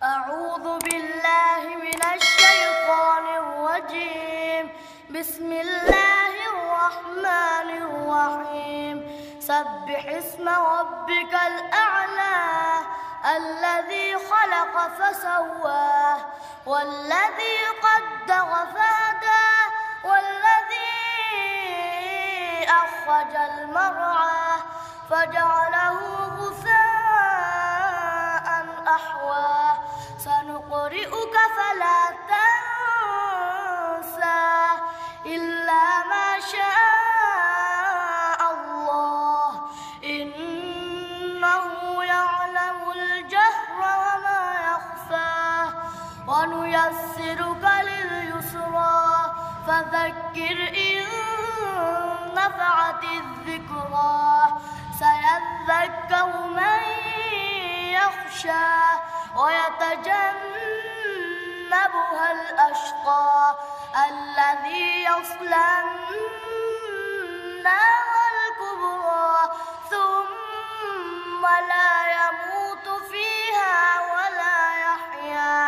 أعوذ بالله من الشيطان الرجيم. بسم الله الرحمن الرحيم. سبح اسم ربك الأعلى الذي خلق فسوى والذي قدر فهدى والذي أخرج المرعى فجعله غثاء أحوى سنقرئك فلا تنسى إلا ما شاء الله إنه يعلم الجهر وما يخفى ونيسرك لليسرى فذكر إن نفعت الذكرى سيذكر من يخشى ويتجنبها الأشقى الذي يصلى النار الكبرى ثم لا يموت فيها ولا يحيا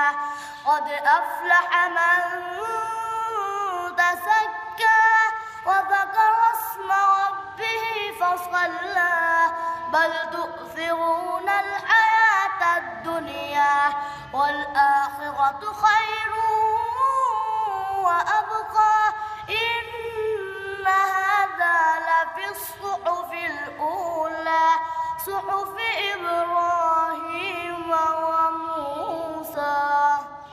قد أفلح من تزكى وذكر اسم ربه فصلى بل تؤثرون الحياة الدنيا والآخرة خير وأبقى إن هذا لفي الصحف الأولى صحف إبراهيم